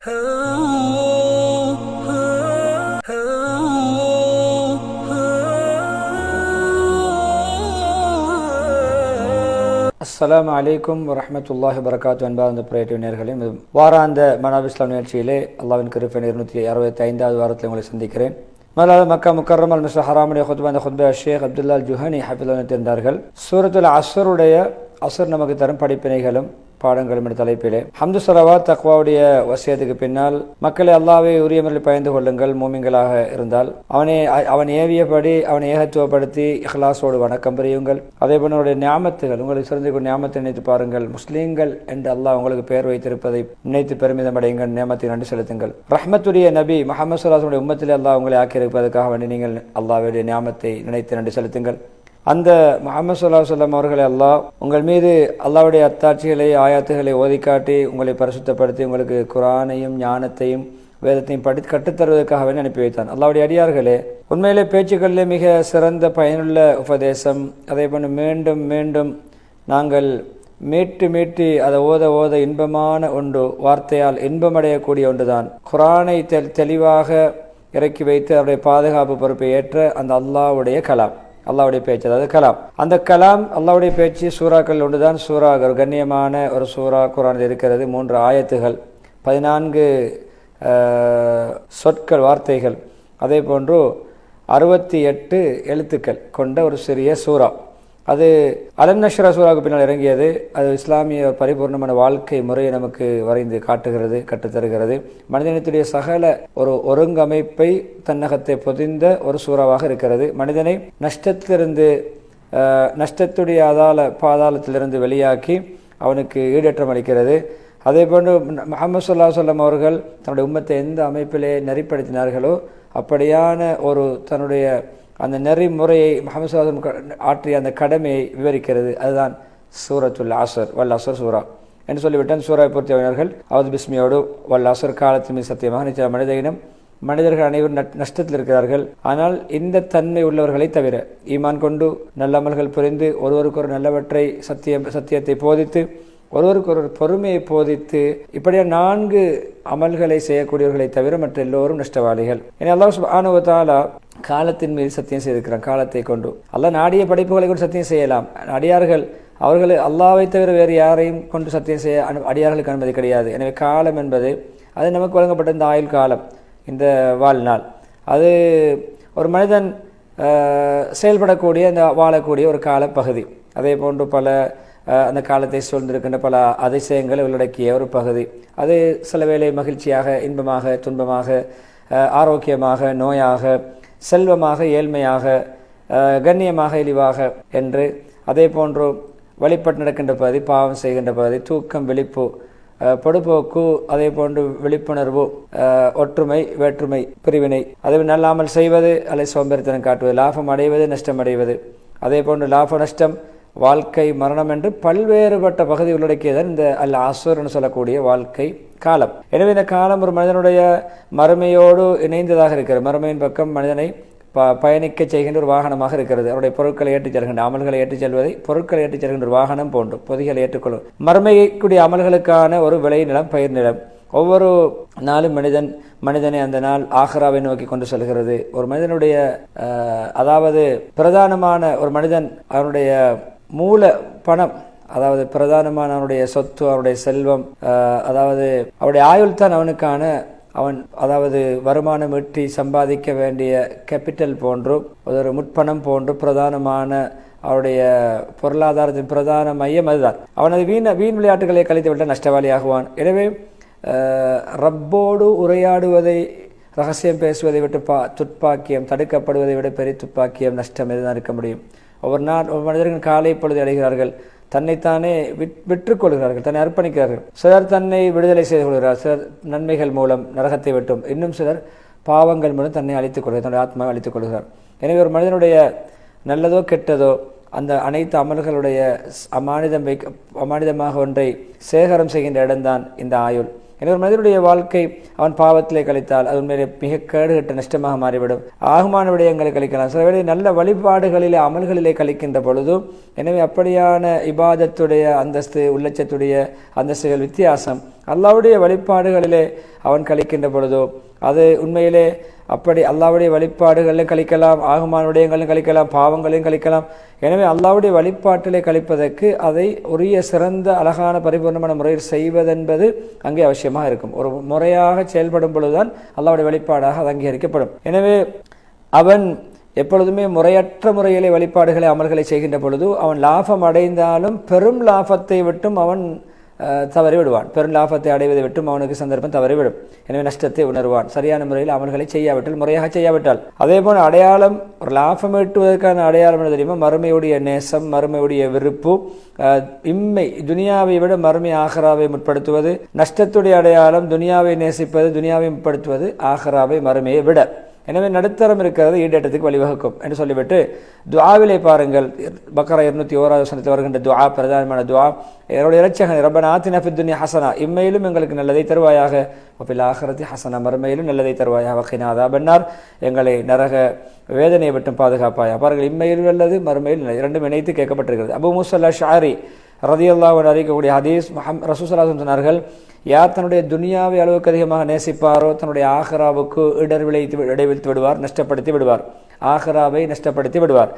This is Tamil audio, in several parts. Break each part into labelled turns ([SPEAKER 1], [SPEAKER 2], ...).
[SPEAKER 1] அஸ்ஸலாமு அலைக்கும் வரஹ்மத்துல்லாஹி வபரகாத்துஹு. அன்பார்ந்த பிரேட்டிவ் நேயர்களே, வாராந்த மனாப் இஸ்லாம் நிகழ்ச்சியிலே அல்லாஹ்வின் கிருபையால் 265வது வாரத்தில் உங்களை சந்திக்கிறேன். முதலாவது மக்கா முக்கர்ரம் அல் மிஸ்ர் ஹராமுடைய ஹுத்பா, அந்த ஹுத்பா ஷேக் அப்துல்லா ஜுஹனி ஹஃபிதுல்லாஹ் தெரிந்தார்கள். சூரத்துல் அஸ்ருடைய அஸ்ர் நமக்கு தரும் படிப்பினைகளும் பாடங்களும் என்ற தலைப்பிலே ஹம்து ஸலவாத் தக்வாவுடைய வசியத்துக்கு பின்னால் மக்களை அல்லாஹ்வை உரிய முறையில் பயந்து கொள்ளுங்கள், மூமின்களாக இருந்தால் அவன் ஏவியபடி அவனை ஏகத்துவப்படுத்தி இஹ்லாஸோடு வணக்கம் புரியுங்கள். அதே போல அவருடைய ஞாமத்துகள் உங்களுக்கு சிறந்த ஞாமத்தை நினைத்து பாருங்கள். முஸ்லீம்கள் என்று அல்லாஹ் உங்களுக்கு பெயர் வைத்திருப்பதை நினைத்து பெருமிதம் அடையுங்கள், ஞாமத்தை நன்றி செலுத்துங்கள். ரஹ்மத்துடைய நபி முஹம்மது ஸல்லல்லாஹு அலைஹி வஸல்லம் உம்மத்திலே அல்லாஹ் உங்களை ஆக்கியிருப்பதற்காக வேண்டி நீங்கள் அல்லாஹ்வுடைய ஞாமத்தை நினைத்து நன்றி செலுத்துங்கள். அந்த முஹம்மது ஸல்லல்லாஹு அலைஹி வஸல்லம் அவர்களை அல்லாஹ் உங்கள் மீது அல்லாஹ்வுடைய அத்தாட்சிகளை ஆயாத்துகளை ஓதிக்காட்டி உங்களை பரிசுத்தப்படுத்தி உங்களுக்கு குர்ஆனையும் ஞானத்தையும் வேதத்தையும் கற்றுத்தருவதற்காகவே அனுப்பி வைத்தான். அல்லாஹ்வுடைய அடியார்களே, உண்மையிலே பேச்சுக்களிலே மிக சிறந்த பயனுள்ள உபதேசம். அதே போன்று மீண்டும் மீண்டும் நாங்கள் மீட்டி அதை ஓத இன்பமான ஒன்று, வார்த்தையால் இன்பமடையக்கூடிய ஒன்றுதான் குர்ஆனை தெளிவாக இறக்கி வைத்து அவருடைய பாதுகாப்பு பொறுப்பை ஏற்ற அந்த அல்லாஹ்வுடைய கலாம், அல்லாஹ்வுடைய பேச்சு, அதாவது கலாம். அந்த கலாம் அல்லாஹ்வுடைய பேச்சு சூறாக்கள் ஒன்றுதான். சூறா ஒரு கண்ணியமான ஒரு சூறா குர்ஆனில் இருக்கிறது. 3 ஆயத்துகள், 14 சொற்கள், வார்த்தைகள், அதே போன்று 68 எழுத்துக்கள் கொண்ட ஒரு சிறிய சூறா. அது அலம் நஷ்ரா சூறாவுக்கு பின்னால் இறங்கியது. அது இஸ்லாமிய பரிபூர்ணமான வாழ்க்கை முறையை நமக்கு வரைந்து காட்டுகிறது, கற்றுத்தருகிறது. மனிதனத்துடைய சகல ஒரு ஒருங்கமைப்பை தன்னகத்தை பொதிந்த ஒரு சூறாவாக இருக்கிறது. மனிதனை நஷ்டத்துடைய பாதாளத்திலிருந்து வெளியாக்கி அவனுக்கு ஈடேற்றம் அளிக்கிறது. அதே போன்று முஹம்மது ஸல்லல்லாஹு அலைஹி வஸல்லம் அவர்கள் தன்னுடைய உம்மத்தை எந்த அமைப்பிலே நெறிப்படுத்தினார்களோ அப்படியான ஒரு தன்னுடைய அந்த நெறிமுறையை முஹம்மது ஸல்லல்லாஹு அலைஹி வஸல்லம் ஆற்றிய அந்த கடமையை விவரிக்கிறது. அதுதான் சூரத்துல் அஸ்ர், வல் அஸ்ர் சூரா என்று சொல்லிவிட்டான். சூறாவை பொறுத்தவர்கள் அவது பிஸ்மியோடு வல் அஸ்ர் காலத்தின் மீது சத்தியமாக நிச்சய மனித இனம் மனிதர்கள் அனைவரும் நஷ்டத்தில் இருக்கிறார்கள். ஆனால் இந்த தன்மை உள்ளவர்களை தவிர ஈமான் கொண்டு நல்ல அமல்கள் புரிந்து ஒருவருக்கொரு நல்லவற்றை சத்தியத்தை போதித்து ஒருவருக்கு ஒரு பொறுமையை போதித்து இப்படியா 4 அமல்களை செய்யக்கூடியவர்களை தவிர மற்ற எல்லோரும் நஷ்டவாளிகள். ஏன்னா அல்லாஹ் சுப்ஹானஹு வ தஆலா காலத்தின் மீது சத்தியம் செய்திருக்கிறான். காலத்தை கொண்டு அல்லாஹ் நாடிய படைப்புகளை கொண்டு சத்தியம் செய்யலாம். அடியார்கள் அவர்கள் அல்லாஹ்வை தவிர வேறு யாரையும் கொண்டு சத்தியம் செய்ய அடியார்களுக்கு அனுமதி கிடையாது. எனவே காலம் என்பது அது நமக்கு வழங்கப்பட்ட இந்த ஆயுள் காலம், இந்த வாழ்நாள், அது ஒரு மனிதன் செயல்படக்கூடிய இந்த வாழக்கூடிய ஒரு கால பகுதி. அதே போன்று பல அந்த காலத்தை சூழ்ந்திருக்கின்ற பல அதிசயங்களை உள்ளடக்கிய ஒரு பகுதி. அது சில வேளை மகிழ்ச்சியாக, இன்பமாக, துன்பமாக, ஆரோக்கியமாக, நோயாக, செல்வமாக, ஏழ்மையாக, கண்ணியமாக, இழிவாக என்று, அதே போன்று வழிபட்டு நடக்கின்ற பகுதி, பாவம் செய்கின்ற பகுதி, தூக்கம், விழிப்பு, பொடுபோக்கு, அதே போன்று விழிப்புணர்வு, ஒற்றுமை, வேற்றுமை, பிரிவினை, அதே நல்லாமல் செய்வது அல்லது சோம்பேறித்தனம் காட்டுவது, லாபம் அடைவது, நஷ்டம் அடைவது, அதே போன்று லாப நஷ்டம், வாழ்க்கை, மரணம் என்று பல்வேறுபட்ட பகுதி உள்ளடக்கியதான் இந்த அல் அஸ்ர்னு சொல்லக்கூடிய வாழ்க்கை காலம். எனவே இந்த காலம் ஒரு மனிதனுடைய மறுமையோடு இணைந்ததாக இருக்கிறது. மறுமையின் பக்கம் மனிதனை பயணிக்க செய்கின்ற ஒரு வாகனமாக இருக்கிறது. அவருடைய பொருட்களை ஏற்றிச் செல்கின்ற, அமல்களை ஏற்றிச் செல்வதை பொருட்களை ஏற்றிச் செல்கின்ற ஒரு வாகனம் போன்று பொதிகளை ஏற்றுக்கொள்ளும். மறுமைக்குரிய அமல்களுக்கான ஒரு விளை நிலம், பயிர் நிலம். ஒவ்வொரு நாளும் மனிதனை அந்த நாள் ஆஹ்ராவை நோக்கி கொண்டு செல்கிறது. ஒரு மனிதனுடைய அதாவது பிரதானமான ஒரு மனிதன் அவனுடைய மூல பணம், அதாவது பிரதானமான அவனுடைய சொத்து, அவனுடைய செல்வம், அதாவது அவருடைய ஆயுள் தான் அவனுக்கான அதாவது வருமானம் ஈட்டி சம்பாதிக்க வேண்டிய கேபிட்டல் போன்று ஒரு முற்பணம் போன்று பிரதானமான அவருடைய பொருளாதாரத்தின் பிரதான மையம் அதுதான். அவனது வீண் விளையாட்டுகளை கழித்து விட்ட நஷ்டவாளி ஆகுவான். எனவே ரப்போடு உரையாடுவதை, ரகசியம் பேசுவதை விட்டு துப்பாக்கியம், தடுக்கப்படுவதை விட பெரிய துப்பாக்கியம், நஷ்டம் எதுதான் இருக்க முடியும்? ஒவ்வொரு மனிதர்கள் காலை பொழுது அடைகிறார்கள், தன்னைத்தானே விற்றுக்கொள்கிறார்கள், தன்னை அர்ப்பணிக்கிறார்கள். சிலர் தன்னை விடுதலை செய்து கொள்கிறார், சிலர் நன்மைகள் மூலம் நரகத்தை விட்டும், இன்னும் சிலர் பாவங்கள் மூலம் தன்னை அழித்துக் கொள்கிறார், தன்னுடைய ஆத்மாவை அழித்துக் கொள்கிறார். எனவே ஒரு மனிதனுடைய நல்லதோ கெட்டதோ அந்த அனைத்து அமல்களுடைய அமானிதமாக ஒன்றை சேகரம் செய்கின்ற இடம்தான் இந்த ஆயுள். எனவே ஒரு மனிதனுடைய வாழ்க்கை அவன் பாவத்திலே கழித்தால் அது உண்மையிலே மிக கேடுகட்ட நஷ்டமாக மாறிவிடும். ஆகுமான விடயங்களை கழிக்கலாம், சில வேளை நல்ல வழிபாடுகளிலே அமல்களிலே கழிக்கின்ற பொழுதும். எனவே அப்படியான இபாதத்துடைய அந்தஸ்து, உள்ளச்சத்துடைய அந்தஸ்துகள் வித்தியாசம். அல்லாஹ்வுடைய வழிபாடுகளிலே அவன் கழிக்கின்ற பொழுதோ அது உண்மையிலே அப்படி அல்லாஹ்வுடைய வழிபாடுகளிலும் கழிக்கலாம், ஆகுமான விடயங்களிலும் கழிக்கலாம், பாவங்களையும் கழிக்கலாம். எனவே அல்லாஹ்வுடைய வழிபாட்டிலே கழிப்பதற்கு அதை உரிய சிறந்த அழகான பரிபூர்ணமான முறையில் செய்வதென்பது அங்கே அவசியமாக இருக்கும். ஒரு முறையாக செயல்படும் பொழுதுதான் அல்லாஹ்வுடைய வழிபாடாக அது அங்கீகரிக்கப்படும். எனவே அவன் எப்பொழுதுமே முறையற்ற முறையிலே வழிபாடுகளை அமல்களை செய்கின்ற பொழுது அவன் லாபம் அடைந்தாலும் பெரும் லாபத்தை விட்டும் அவன் தவறிவிடுவான். பெரும் லாபத்தை அடைவதை விட்டும் அவனுக்கு சந்தர்ப்பம் தவறிவிடும். எனவே நஷ்டத்தை உணர்வான், சரியான முறையில் அமல்களை செய்யாவிட்டால், முறையாக செய்யாவிட்டால். அதே போல அடையாளம், ஒரு லாபம் ஈட்டுவதற்கான அடையாளம் என்ன தெரியுமா? மறுமையுடைய நேசம், மறுமையுடைய விருப்பு, இம்மை துனியாவை விட மறுமை ஆகராவை முற்படுத்துவது. நஷ்டத்துடைய அடையாளம் துனியாவை நேசிப்பது, துனியாவை முற்படுத்துவது, ஆகராவை மறுமையை விட. எனவே நடுத்தரம் இருக்கிறது ஈடேற்றத்துக்கு வழிவகுக்கும் என்று சொல்லிவிட்டு துஆவிலே பாருங்கள், பக்கரா 201 வருகின்ற துஆ பிரதானமான துஆ, என்னுடைய இரட்சகனே ரப்பனா ஆத்தினா ஃபித் துன்யா ஹஸனா, இம்மையிலும் எங்களுக்கு நல்லதை தருவாயாக, வஃபில் ஆখিরাতি ஹஸனா, மறுமையிலும் நல்லதை தருவாயாக, வகினா அஸாபன்னார், எங்களை நரக வேதனையை விட்டும் பாதுகாப்பாயா. பாருங்கள், இம்மையிலும் நல்லது, மறுமையில் நல்லது, இரண்டும் இணைத்து கேட்கப்பட்டிருக்கிறது. அபூ மூஸா அல்-அஷ்அரி ரலியல்லாஹு அன்ஹு அறிவிக்கக்கூடிய ஹதீஸ், ரசூலுல்லாஹி ஸல்லல்லாஹு அலைஹி வஸல்லம் சொன்னார்கள், யார் தன்னுடைய துனியாவை அளவுக்கு அதிகமாக நேசிப்பாரோ தன்னுடைய ஆகிராவுக்கு இடைவிழ்த்து விடுவார், நஷ்டப்படுத்தி விடுவார், ஆகிராவை நஷ்டப்படுத்தி விடுவார்.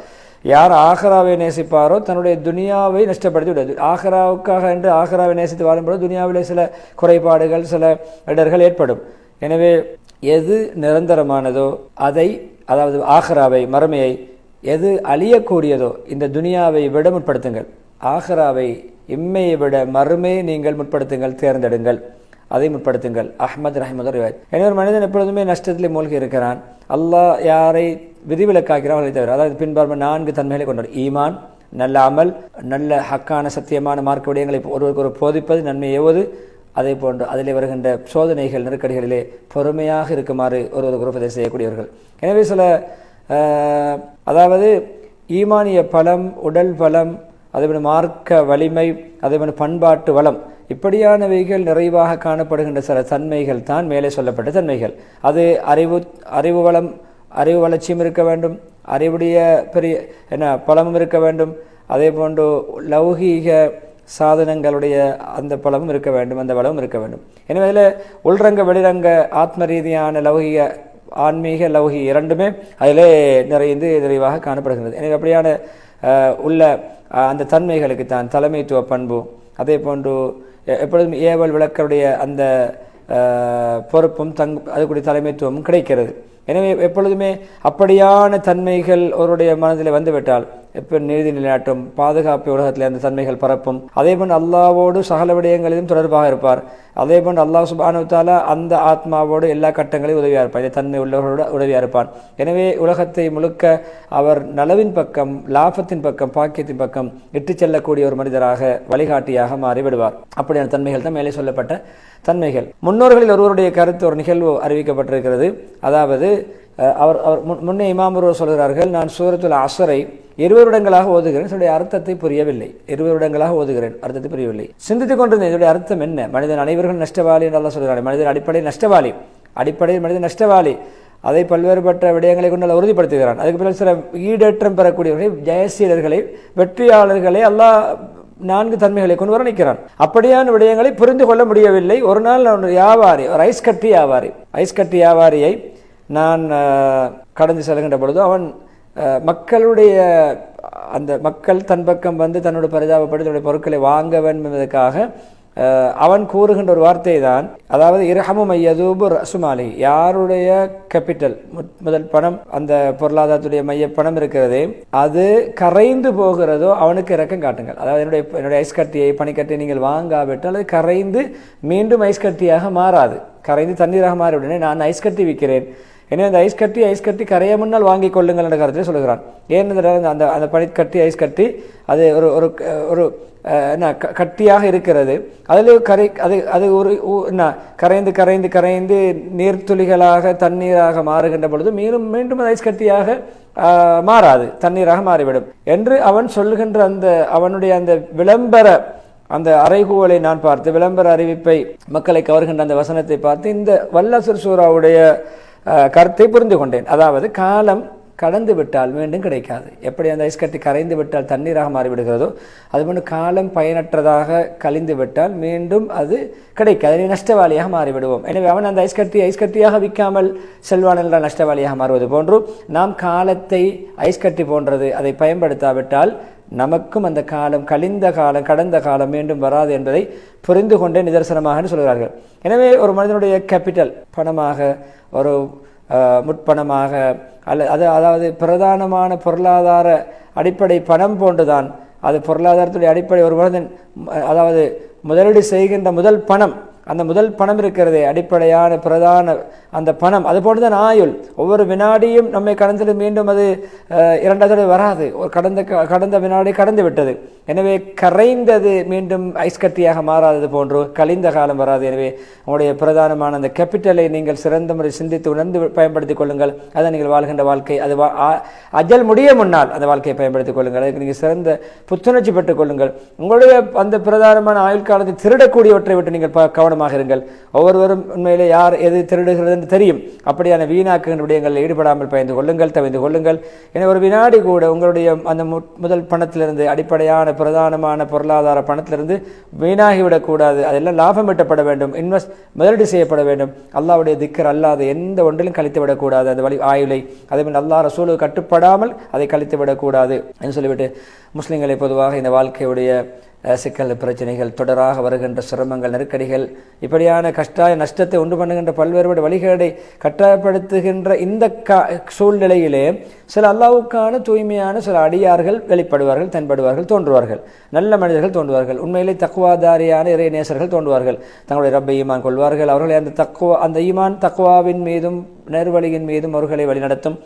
[SPEAKER 1] யார் ஆகிராவை நேசிப்பாரோ தன்னுடைய துனியாவை நஷ்டப்படுத்தி விடுவார். ஆகிராவுக்காக என்று ஆகிராவை நேசித்து வாழும்போது துனியாவிலே சில குறைபாடுகள், சில இடர்கள் ஏற்படும். எனவே எது நிரந்தரமானதோ அதை, அதாவது ஆகிராவை மறுமையை, எது அழியக்கூடியதோ இந்த துனியாவை விட முற்படுத்துங்கள், ஆகிராவை இம்மையை விட மறுமையை நீங்கள் முற்படுத்துங்கள், தேர்ந்தெடுங்கள், அதை முற்படுத்துங்கள். அஹ்மத் ரஹிமஹுல்லாஹ் ரிவாயத். எனவே ஒரு மனிதன் எப்பொழுதுமே நஷ்டத்திலே மூழ்கி இருக்கிறான். அல்லாஹ் யாரை விதிவிலக்காக்கிறான் அவர்களை தவிர, அதாவது பின்பார்மை 4 தன்மைகளை கொண்டார். ஈமான், நல்ல அமல், நல்ல ஹக்கான சத்தியமான மார்க்க விடயங்களை ஒருவருக்கு ஒரு போதிப்பது, நன்மை ஏவது, அதே போன்று அதிலே வருகின்ற சோதனைகள் நெருக்கடிகளிலே பொறுமையாக இருக்குமாறு ஒருவருக்கு உபதேசம் செய்யக்கூடியவர்கள். எனவே சில அதாவது ஈமானிய பலம், உடல் பலம், அதேபோல மார்க்க வலிமை, அதேபோல பண்பாட்டு வளம், இப்படியானவைகள் நிறைவாக காணப்படுகின்ற சில தன்மைகள் தான் மேலே சொல்லப்பட்ட தன்மைகள். அது அறிவு வளம், அறிவு வளர்ச்சியும் இருக்க வேண்டும், அறிவுடைய பெரிய பலமும் இருக்க வேண்டும், அதே போன்று லௌகீக சாதனங்களுடைய அந்த பலமும் இருக்க வேண்டும், அந்த வளமும் இருக்க வேண்டும். எனவே அதில் உள்ரங்க வெளிரங்க ஆத்ம ரீதியான லௌகீக, ஆன்மீக லௌகி இரண்டுமே அதிலே நிறைவாக காணப்படுகிறது. எனவே அப்படியான உள்ள அந்த தன்மைகளுக்கு தான் தலைமைத்துவ பண்பு, அதே போன்று எப்பொழுதும் ஏவல் விளக்கருடைய அந்த பொறுப்பும் அதுக்குரிய தலைமைத்துவமும் கிடைக்கிறது. எனவே எப்பொழுதுமே அப்படியான தன்மைகள் ஒருவருடைய மனதில் வந்துவிட்டால் எப்போ நீதி நிலைநாட்டும், பாதுகாப்பு உலகத்தில் அந்த தன்மைகள் பரப்பும். அதே போன்று அல்லாவோடு சகல விடயங்களிலும் தொடர்பாக இருப்பார். அதே போன்று அல்லாஹ் சுப்ஹானஹு வ தஆலா அந்த ஆத்மாவோடு எல்லா கட்டங்களையும் உதவியாக இருப்பார். இந்த தன்மை உள்ளவர்களோடு உதவியாக இருப்பான். எனவே உலகத்தை முழுக்க அவர் நலவின் பக்கம், லாபத்தின் பக்கம், பாக்கியத்தின் பக்கம் இட்டுச் செல்லக்கூடிய ஒரு மனிதராக, வழிகாட்டியாக மாறிவிடுவார். அப்படியான தன்மைகள் தான் மேலே சொல்லப்பட்ட தன்மைகள். முன்னோர்களில் ஒருவருடைய கருத்து, ஒரு நிகழ்வு அறிவிக்கப்பட்டிருக்கிறது. அதாவது அவர் முன்னே இமாம் ஒருவர் சொல்கிறார்கள், நான் சூரத்துல் அஸ்ரை 20 வருடங்களாக ஓதுகிறேன், இதனுடைய அர்த்தத்தை புரியவில்லை. 20 வருடங்களாக ஓதுகிறேன், அர்த்தத்தை புரியவில்லை. சிந்தித்துக் கொண்டிருந்தேன், இதனுடைய அர்த்தம் என்ன? மனிதன் அனைவர்கள் நஷ்டவாளி என்று அல்லாஹ் சொல்கிறார். மனிதன் அடிப்படையில் நஷ்டவாளி, அடிப்படையில் மனிதன் நஷ்டவாளி. அதை பல்வேறுபட்ட விடயங்களை கொண்டு அல்ல உறுதிப்படுத்துகிறான். அதுக்கு பிறகு சில ஈடேற்றம் பெறக்கூடியவர்களை, ஜெயசீலர்களை, வெற்றியாளர்களை அல்லாஹ் 4 தன்மைகளை கொண்டு வர்ணிக்கிறான். அப்படியான விடயங்களை புரிந்து கொள்ள முடியவில்லை. ஒரு நாள் வியாபாரி, ஒரு ஐஸ் கட்டி வியாபாரியை நான் கடந்து செல்கின்ற பொழுது அவன் மக்களுடைய அந்த மக்கள் தன் பக்கம் வந்து தன்னோட பரிதாபப்பட்டு தன்னுடைய பொருட்களை வாங்க வேண்டும் என்பதற்காக அவன் கூறுகின்ற ஒரு வார்த்தை தான், அதாவது இரஹமு மையதூபு ரசுமாலி, யாருடைய கேபிட்டல் முதல் பணம், அந்த பொருளாதாரத்துடைய மைய பணம் இருக்கிறதே அது கரைந்து போகிறதோ அவனுக்கு இரக்கம் காட்டுங்கள். அதாவது என்னுடைய ஐஸ் கட்டியை, பனிக்கட்டியை நீங்கள் வாங்காவிட்டால் அது கரைந்து மீண்டும் ஐஸ் கட்டியாக மாறாது, கரைந்து தண்ணீராக மாறிவிடனே நான் ஐஸ் கட்டி விற்கிறேன், எனவே அந்த ஐஸ் கட்டி கரைய முன்னால் வாங்கி கொள்ளுங்கள் என்ற கருத்தில் சொல்கிறான். ஏனென்றால் அந்த அந்த பனிக்கட்டி ஐஸ் கட்டி அது ஒரு ஒரு கட்டியாக இருக்கிறது. அதில் அது ஒரு கரைந்து கரைந்து கரைந்து நீர்த்துளிகளாக தண்ணீராக மாறுகின்ற பொழுது மீண்டும் ஐஸ் கட்டியாக மாறாது, தண்ணீராக மாறிவிடும் என்று அவன் சொல்லுகின்ற அந்த அவனுடைய அந்த விளம்பர அந்த அறைகூவலை நான் பார்த்து, விளம்பர அறிவிப்பை மக்களை கவர்கின்ற அந்த வசனத்தை பார்த்து இந்த வல்லசுர் சூராவுடைய கருத்தை புரிந்து கொண்டேன். அதாவது காலம் கடந்து விட்டால் மீண்டும் கிடைக்காது. எப்படி அந்த ஐஸ் கட்டி கரைந்து விட்டால் தண்ணீராக மாறிவிடுகிறதோ அதுபோன்று காலம் பயனற்றதாக கழிந்து விட்டால் மீண்டும் அது கிடைக்காது, நஷ்டவாளியாக மாறிவிடுவோம். எனவே அவன் அந்த ஐஸ் கட்டியாக விற்காமல் செல்வான் என்ற நஷ்டவாளியாக மாறுவது போன்று நாம் காலத்தை ஐஸ் கட்டி போன்றது அதை பயன்படுத்தாவிட்டால் நமக்கும் அந்த காலம் கடந்த காலம் மீண்டும் வராது என்பதை புரிந்து கொண்டே நிதர்சனமாக சொல்கிறார்கள். எனவே ஒரு மனிதனுடைய கேபிட்டல் பணமாக, ஒரு முற்பணமாக, அதாவது பிரதானமான பொருளாதார அடிப்படை பணம் போன்றுதான். அது பொருளாதாரத்துடைய அடிப்படை. ஒரு மனிதன் அதாவது முதலீடு செய்கின்ற முதல் பணம், அந்த முதல் பணம் இருக்கிறதே அடிப்படையான பிரதான அந்த பணம், அது போன்றுதான் ஆயுள். ஒவ்வொரு வினாடியும் நம்மை கடந்து மீண்டும் அது இரண்டாவது வராது. ஒரு கடந்த வினாடி கடந்து விட்டது. எனவே கரைந்தது மீண்டும் ஐஸ் கட்டியாக மாறாதது போன்று கழிந்த காலம் வராது. எனவே உங்களுடைய பிரதானமான அந்த கேபிட்டலை நீங்கள் சிறந்த முறை சிந்தித்து உணர்ந்து பயன்படுத்திக் கொள்ளுங்கள். அதை நீங்கள் வாழ்கின்ற வாழ்க்கை, அது அஜல் முடிய முன்னால் அந்த வாழ்க்கையை பயன்படுத்திக் கொள்ளுங்கள். அதுக்கு நீங்கள் சிறந்த புத்துணர்ச்சி பெற்றுக் கொள்ளுங்கள். உங்களுடைய அந்த பிரதானமான ஆயுள் காலத்தை திருடக்கூடியவற்றை விட்டு நீங்கள் கவனமாக இருங்கள். ஒவ்வொருவரும் உண்மையிலே யார் எது திருடுகிறது என்று தெரியும். அப்படியான வீணாக்குகின்ற விடயங்களில் ஈடுபடாமல் பயந்து கொள்ளுங்கள், தவிர்த்து கொள்ளுங்கள். எனவே ஒரு வினாடி கூட உங்களுடைய அந்த முதல் பணத்திலிருந்து, அடிப்படையான பிரதானமான பொருளாதார பணத்திலிருந்து வீணாகிவிடக்கூடாது. அதெல்லாம் லாபம் ஈட்டப்பட வேண்டும், முதலீடு செய்யப்பட வேண்டும். அல்லாஹ்வுடைய திக்ர் அல்லாத எந்த ஒன்றிலும் கழித்து விடக்கூடாது அந்த ஆயுளை. அதேபோல் அல்லாஹ் ரசூலுக்கு கட்டுப்படாமல் அதை கழித்து விடக்கூடாது என்று சொல்லிவிட்டு, முஸ்லிம்களை பொதுவாக இந்த வாழ்க்கையுடைய சிக்கல், பிரச்சனைகள், தொடராக வருகின்ற சிரமங்கள், நெருக்கடிகள், இப்படியான நஷ்டத்தை உண்டு பண்ணுகின்ற பல்வேறு வழிகேடை கட்டாயப்படுத்துகின்ற இந்த சூழ்நிலையிலே சில அல்லாஹ்வுக்கான தூய்மையான சில அடியார்கள் வெளிப்படுவார்கள், தென்படுவார்கள், தோன்றுவார்கள். நல்ல மனிதர்கள் தோன்றுவார்கள். உண்மையிலே தக்வாதாரியான இறை நேசர்கள் தோன்றுவார்கள். தங்களுடைய ரப்பை ஈமான் கொள்வார்கள். அவர்களை அந்த ஈமான் தக்வாவின் மீதும் நேர்வழியின் மீதும் அவர்களை வழிநடத்தும்,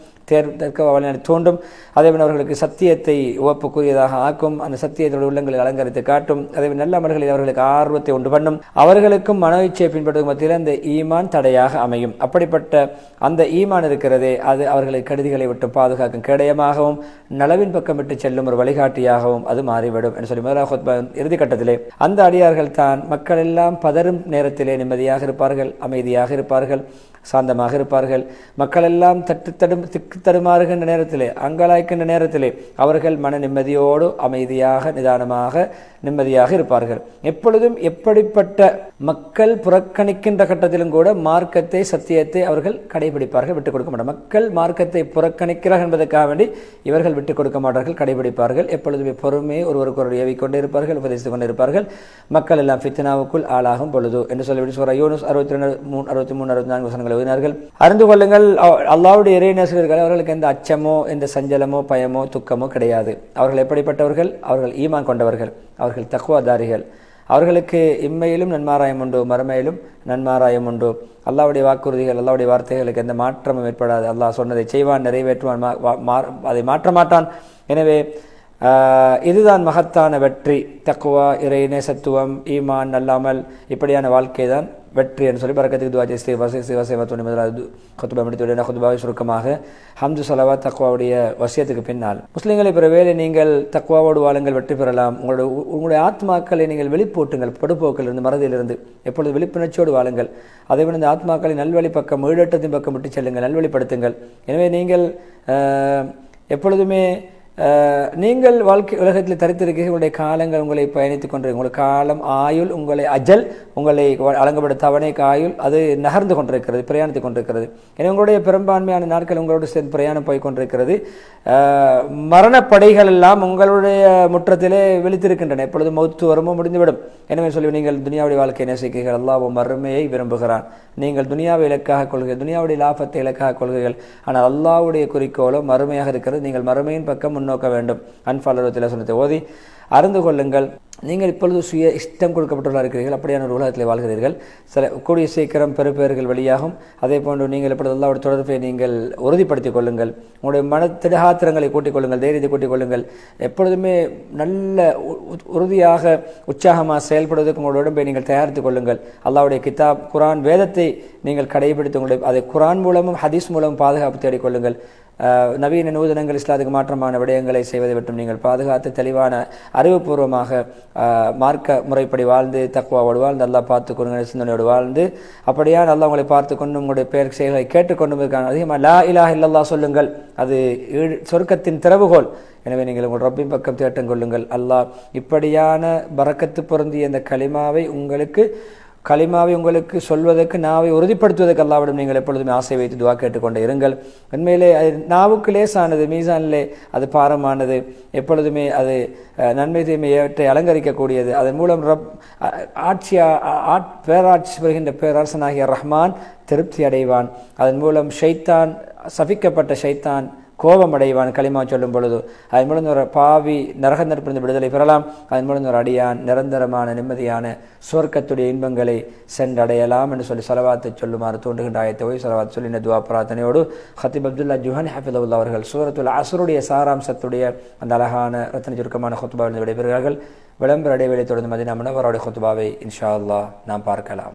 [SPEAKER 1] தோன்றும். அதேபோல் அவர்களுக்கு சத்தியத்தை உவப்புக்குரியதாக ஆக்கும், அந்த சத்தியத்தோட உள்ளங்களை அலங்கரித்து காட்டும். அதேபோல் நல்ல அமல்களில் அவர்களுக்கு ஆர்வத்தை உண்டு பண்ணும். அவர்களுக்கும் மன இச்சையை பின்பற்றுவதற்கு மத்தியில் அந்த ஈமான் தடையாக அமையும். அப்படிப்பட்ட அந்த ஈமான் இருக்கிறதே அது அவர்களை கெடுதிகளை விட்டு பாதுகாக்கும் கேடயமாகவும் நலவின் பக்கம் விட்டு செல்லும் ஒரு வழிகாட்டியாகவும் அது மாறிவிடும் என்று சொல்லி முதலாவது இறுதி கட்டத்திலே அந்த அடியார்கள் தான் மக்கள் எல்லாம் பதறும் நேரத்திலே நிம்மதியாக இருப்பார்கள், அமைதியாக இருப்பார்கள், சாந்தமாக இருப்பார்கள். மக்கள் எல்லாம் திக்கு தடுமாறுகின்ற நேரத்திலே, அங்கலாய்க்கின்ற நேரத்திலே அவர்கள் மன நிம்மதியோடு அமைதியாக நிம்மதியாக இருப்பார்கள். எப்பொழுதும் எப்படிப்பட்ட மக்கள் புறக்கணிக்கின்ற கட்டத்திலும் கூட மார்க்கத்தை, சத்தியத்தை அவர்கள் கடைபிடிப்பார்கள், விட்டுக் கொடுக்க மாட்டார்கள். மக்கள் மார்க்கத்தை புறக்கணிக்கிறார்கள் என்பதற்காக வேண்டி இவர்கள் விட்டுக் கொடுக்க மாட்டார்கள், கடைபிடிப்பார்கள். எப்பொழுதுமே பொறுமையை ஒருவருக்கு ஒரு ஏவிக்கொண்டே இருப்பார்கள், உபதேசித்துக் கொண்டே இருப்பார்கள். மக்கள் எல்லாம் ஃபித்னாவுக்குள் ஆளாகும் பொழுது என்று சொல்லிவிட்டு சூரா யூனுஸ் 62, 63, 64 வசனங்கள் எழுதினார்கள். அறிந்து கொள்ளுங்கள், அல்லாஹ்வுடைய இறை நேசர்கள் அவர்களுக்கு எந்த அச்சமோ, எந்த சஞ்சலமோ, பயமோ, துக்கமோ கிடையாது. அவர்கள் எப்படிப்பட்டவர்கள்? அவர்கள் ஈமான் கொண்டவர்கள், அவர்கள் தக்வாதாரிகள். அவர்களுக்கு இம்மையிலும் நன்மாராயம் உண்டு, மறுமையிலும் நன்மாராயம் உண்டு. அல்லாஹ்வுடைய வாக்குறுதிகள், அல்லாஹ்வுடைய வார்த்தைகளுக்கு எந்த மாற்றமும் ஏற்படாது. அல்லாஹ் சொன்னதை செய்வான், நிறைவேற்றுவான், அதை மாற்ற மாட்டான். எனவே இதுதான் மகத்தான வெற்றி. தக்வா, இறை நேசத்துவம், ஈமான், நல்லாமல், இப்படியான வாழ்க்கை தான் வெற்றி என்று சொல்லி பரக்கத்துக்கு துவா செய்து முதலாவது குத்துபா முடித்துவிட குத்துபாவை சுருக்கமாக ஹம்து ஸலவாத் தக்வாவுடைய வசியத்துக்கு பின்னால் முஸ்லிம்களை பிற வேலை நீங்கள் தக்வாவோடு வாழுங்கள், வெற்றி பெறலாம். உங்களுடைய ஆத்மாக்களை நீங்கள் வெளிப்போட்டுங்கள், படுபோக்கிலிருந்து, மறதியிலிருந்து எப்பொழுது விழிப்புணர்ச்சியோடு வாழுங்கள். அதேபோல் இந்த ஆத்மாக்களை நல்வழி பக்கம், ஈடேற்றத்தின் பக்கம் விட்டு செல்லுங்கள், நல்வழிப்படுத்துங்கள். எனவே நீங்கள் எப்பொழுதுமே நீங்கள் வாழ்க்கை உலகத்தில் தரித்திருக்க உங்களுடைய காலங்கள் உங்களை பயணித்துக் கொண்டிருக்க, உங்களுடைய காலம், ஆயுள், உங்களை அஜல், உங்களை அலங்கப்பட்ட தவணைக்கு ஆயுள் அது நகர்ந்து கொண்டிருக்கிறது, பிரயாணித்துக் கொண்டிருக்கிறது. எனவே உங்களுடைய பெரும்பான்மையான நாட்கள் உங்களோடு சேர்ந்து பிரயாணம் போய் கொண்டிருக்கிறது. மரணப்படைகள் எல்லாம் உங்களுடைய முற்றத்திலே விழித்திருக்கின்றன. எப்பொழுது மௌத்து வருமோ முடிந்துவிடும். எனவே சொல்லி நீங்கள் துனியாவுடைய வாழ்க்கையை நேசிக்கிறீர்கள், அல்லாஹ் மறுமையை விரும்புகிறான். நீங்கள் துனியாவை இலக்காக கொள்கிறீர்கள், துனியாவுடைய லாபத்தை இலக்காக கொள்கிறீர்கள். ஆனால் அல்லாஹ்வுடைய குறிக்கோளோ மறுமையாக இருக்கிறது. நீங்கள் மறுமையின் பக்கம் முன்னோக்க வேண்டும். அன்பால் சொன்னதை ஓதி அறிந்து கொள்ளுங்கள். நீங்கள் இப்பொழுது சுய இஷ்டம் கொடுக்கப்பட்டுள்ள இருக்கிறீர்கள், அப்படியான ஒரு உலகத்தில் வாழ்கிறீர்கள். சில கூடிய சீக்கிரம் பெறுபேறுகள் வெளியாகும். அதே போன்று நீங்கள் எப்பொழுது அல்லாஹ்வுடைய தொடர்பை நீங்கள் உறுதிப்படுத்திக் கொள்ளுங்கள். உங்களுடைய மன திடகாத்திரங்களை கூட்டிக் கொள்ளுங்கள், தைரியத்தை கூட்டிக் கொள்ளுங்கள். எப்பொழுதுமே நல்ல உறுதியாக உற்சாகமாக செயல்படுவதற்கு உங்களுடைய உடம்பை நீங்கள் தயாரித்துக் கொள்ளுங்கள். அல்லாஹ்வுடைய கிதாப், குர்ஆன், வேதத்தை நீங்கள் கடைபிடித்து உங்களுடைய அதை குர்ஆன் மூலமும் ஹதீஸ் மூலமும் பாதுகாப்பு தேடிக்கொள்ளுங்கள். நவீன நூதனங்கள், இஸ்லாத்துக்கு மாற்றமான விடயங்களை செய்வதை விட்டும் நீங்கள் பாதுகாத்து தெளிவான அறிவுபூர்வமாக மார்க்க முறைப்படி வாழ்ந்து தக்வாவோடு வாழ்ந்து அல்லாஹ் பார்த்து கொண்டு சிந்தனையோடு வாழ்ந்து அப்படியா நல்லா உங்களை பார்த்து கொண்டு உங்களுடைய பேர் செயல்களை கேட்டுக்கொண்டும் இருக்காங்க. அதிகமாக லா இலாஹ இல்லல்லாஹ் சொல்லுங்கள், அது சொர்க்கத்தின் திறவுகோல். எனவே நீங்கள் உங்கள் ரப்பின் பக்கம் தேட்டம் கொள்ளுங்கள். அல்லாஹ் இப்படியான பரக்கத்து பொருந்திய இந்த களிமாவை உங்களுக்கு சொல்வதற்கு நாவை உறுதிப்படுத்துவதற்கு அல்லாவிடம் நீங்கள் எப்பொழுதுமே ஆசை வைத்து துவா கேட்டுக்கொண்டே இருங்கள். உண்மையிலே அது நாவுக்கு லேசானது, மீசானிலே அது பாரமானது, எப்பொழுதுமே அது நன்மை தீமையவற்றை அலங்கரிக்கக்கூடியது. அதன் மூலம் பேராட்சி வருகின்ற பேரரசனாகிய ரஹ்மான் திருப்தி அடைவான். அதன் மூலம் சபிக்கப்பட்ட ஷைத்தான் கோபம் அடைவான் களிமா சொல்லும் பொழுது. அதன் மூலம் ஒரு பாவி நரக நெருப்பிலிருந்து விடுதலை பெறலாம். அதன் மூலம் ஒரு அடியான் நிரந்தரமான நிம்மதியான சுவர்க்கத்துடைய இன்பங்களை சென்றடையலாம் என்று சொல்லி ஸலவாத்தை சொல்லுமாறு தூண்டுகின்ற ஆயத்தை ஸலவாத் சொல்லி துஆ பிரார்த்தனையோடு ஹத்தீப் அப்துல்லா ஜுஹானி ஹஃபிதஹுல்லாஹ் அவர்கள் சூரத்துல் அஸ்ருடைய சாராம்சத்துடைய அந்த அழகான ரத்ன சுருக்கமான ஹுத்பாவில் விடைபெறுகிறார்கள். விளம்பர இடைவெளி தொடர்ந்து மதீனா முனவ்வராவுடைய ஹுத்பாவை இன்ஷா அல்லாஹ் நாம் பார்க்கலாம்.